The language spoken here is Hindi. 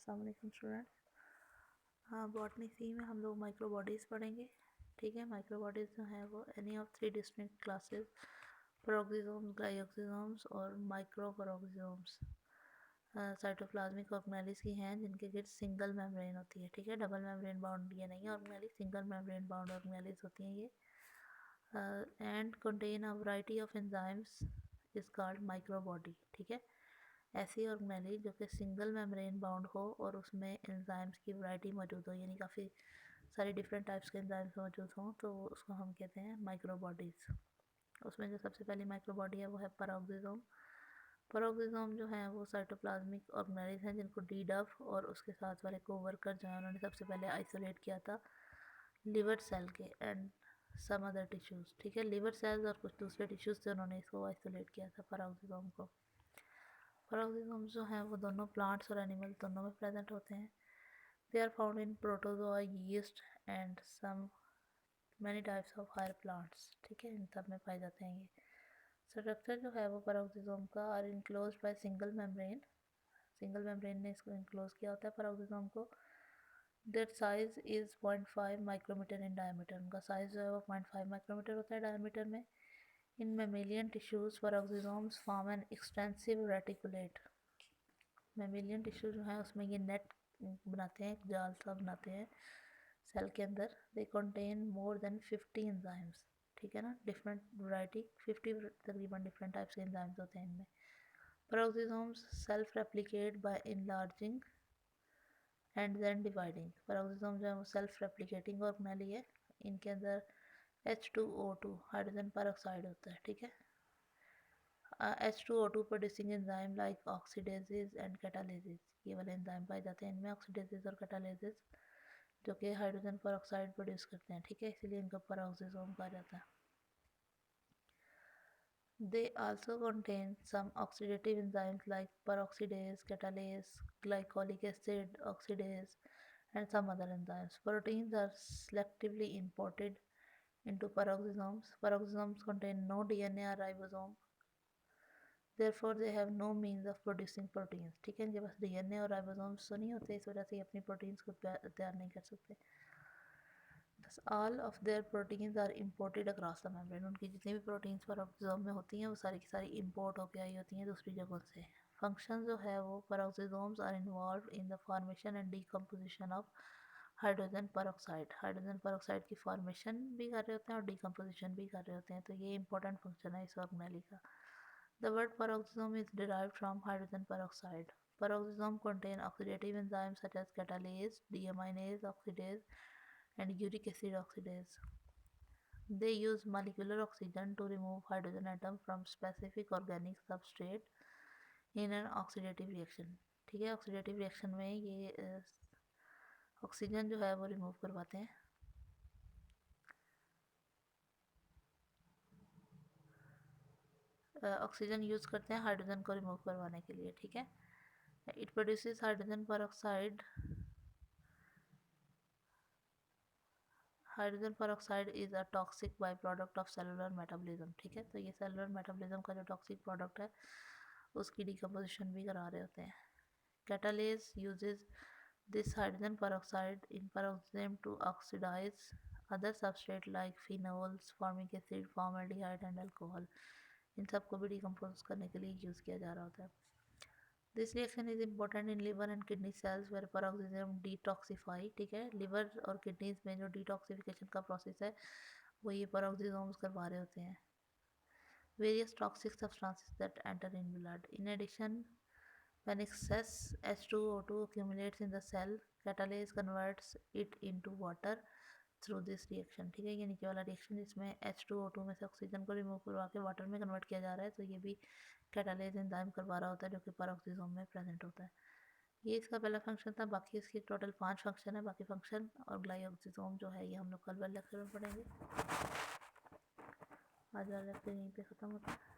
अस्सलाम वालेकुम स्टूडेंट्स। हाँ, बॉटनी सी में हम लोग माइक्रो बॉडीज़ पढ़ेंगे। ठीक है, माइक्रो बॉडीज़ जो है वो any of 3 distinct classes, peroxisomes, glyoxysomes और माइक्रोपेरोक्सिसोम्स साइटोप्लाज्मिक ऑर्गेनेलिस की हैं, जिनके गिर्द सिंगल मेम्ब्रेन होती है। ठीक है, डबल मेम्ब्रेन बाउंड ये नहीं organelles, single membrane bound organelles होती हैं ये। And contain a variety of enzymes is called micro body. ठीक है, ऐसी ऑर्गेनेली जो कि सिंगल मेम्ब्रेन बाउंड हो और उसमें एंजाइम्स की वैरायटी मौजूद हो, यानी काफ़ी सारी डिफरेंट टाइप्स के एंजाइम्स मौजूद हों, तो उसको हम कहते हैं माइक्रो बॉडीज़। उसमें जो सबसे पहली माइक्रो बॉडी है वो है पेरोक्सिसोम। पेरोक्सिसोम जो है वो साइटोप्लाज्मिक ऑर्गेनेलिस हैं, जिनको डी डफ और उसके साथ वाले कोवर्कर जो है उन्होंने सबसे पहले आइसोलेट किया था लिवर सेल के एंड सम अदर टिश्यूज़। ठीक है, लिवर सेल्स और कुछ दूसरे टिश्यूज़ से उन्होंने इसको आइसोलेट किया था पेरोक्सिसोम को। पेरोक्सिसोम्स जो हैं वो दोनों प्लांट्स और एनिमल्स दोनों में प्रेजेंट होते हैं। They are found in protozoa, yeast and some many types of higher plants. ठीक है, इन सब में पाए जाते हैं ये। स्ट्रक्चर जो है वो पेरोक्सिसोम का are enclose by single membrane. Single membrane ने इसको इनक्लोज किया होता है पेरोक्सिसोम को। That size is 0.5 micrometre in diameter. उनका साइज जो है वो 0.5 माइक्रोमीटर होता है डायमीटर में। In mammalian tissues peroxisomes form an extensive reticulate. Mammalian tissue जो है उसमें ये नेट बनाते हैं, एक जाल सा बनाते हैं सेल के अंदर। They contain more than 50 enzymes. ठीक है ना, डिफरेंट वैरायटी 50 तकरीबन डिफरेंट टाइप्स के एंजाइम्स होते हैं इनमें। Peroxisomes self replicate by enlarging and then dividing. Peroxisome जो है वो सेल्फ रेप्लिकेटिंग ऑर्गेनेली है। इनके अंदर H2O2 हाइड्रोजन पेरोक्साइड होता है। ठीक है, H2O2 producing enzyme like oxidases and catalases, ये वाले एंजाइम पाए जाते हैं इनमें, ऑक्सीडेजेस और कैटालेजेस, जो कि हाइड्रोजन पेरोक्साइड प्रोड्यूस करते हैं। ठीक है, इसलिए इनको पेरोक्सिसोम कहा जाता है। They also contain some oxidative enzymes like peroxidase, catalase, glycolic acid oxidase and some other enzymes. Proteins are selectively imported into peroxisomes. Peroxisomes contain no DNA or ribosome. Therefore they have no means of producing proteins. ठीक है, इनके पास डीएनए और राइबोसोम्स तो नहीं होते, इस वजह से ये अपनी प्रोटीन्स को तैयार नहीं कर सकते। Thus all of their proteins are imported across the membrane. उनकी जितनी भी प्रोटीन्स पेरोक्सिसोम में होती हैं वो सारी की सारी इंपोर्ट होकर आई होती हैं दूसरी जगहों से। फंक्शन जो है वो peroxisomes are involved in the formation and decomposition of hydrogen peroxide. Hydrogen peroxide की फॉर्मेशन भी कर रहे होते हैं और डीकम्पोजिशन भी कर रहे होते हैं, तो ये इंपॉर्टेंट फंक्शन है इस ऑर्गेनेली का। The word peroxisome is derived from hydrogen peroxide. Peroxisome contain oxidative enzymes such as catalase, deaminase oxidase, and uric acid oxidase. They use molecular oxygen to remove hydrogen atom from specific organic substrate in an oxidative reaction. ठीक है, ऑक्सीडेटिव रिएक्शन में ये ऑक्सीजन जो है वो रिमूव करवाते हैं। ऑक्सीजन यूज़ करते हैं हाइड्रोजन को रिमूव करवाने के लिए। ठीक है, it produces hydrogen peroxide. Hydrogen peroxide is a toxic by product of cellular metabolism. ठीक है, तो ये सेलुलर मेटाबॉलिज्म का जो टॉक्सिक प्रोडक्ट है उसकी डिकम्पोजिशन भी करा रहे होते हैं। Catalase uses this hydrogen peroxide in peroxisome to oxidise other substrate like phenols, formic acid, formaldehyde and alcohol. इन सबको भी डिकम्पोज करने के लिए यूज़ किया जा रहा होता है। This reaction is important in liver and kidney cells where peroxisome detoxify. ठीक है, लिवर और किडनीज में जो डिटॉक्सिफिकेशन का प्रोसेस है वो ये पेरोक्सिसोम्स करवा रहे होते हैं। Various toxic substances that enter in blood. In addition, when excess H2O2 accumulates in the cell, catalase converts it into water through this reaction। ठीक है, ये नीचे वाला रिएक्शन जिसमें H2O2 में से ऑक्सीजन को रिमूव करवा के वाटर में कन्वर्ट किया जा रहा है, तो ये भी कैटालेज एंजाइम करवा रहा होता है जो कि पेरोक्सिसोम में प्रेजेंट होता है। ये इसका पहला फंक्शन था। बाकी इसके टोटल 5 फंक्शन है। बाकी फंक्शन और ग्लाइकोक्सिसोम जो है ये हम लोग कल वाले लेक्चर में पढ़ेंगे। आज वाला लेक्चर यहीं पे ख़त्म होता है।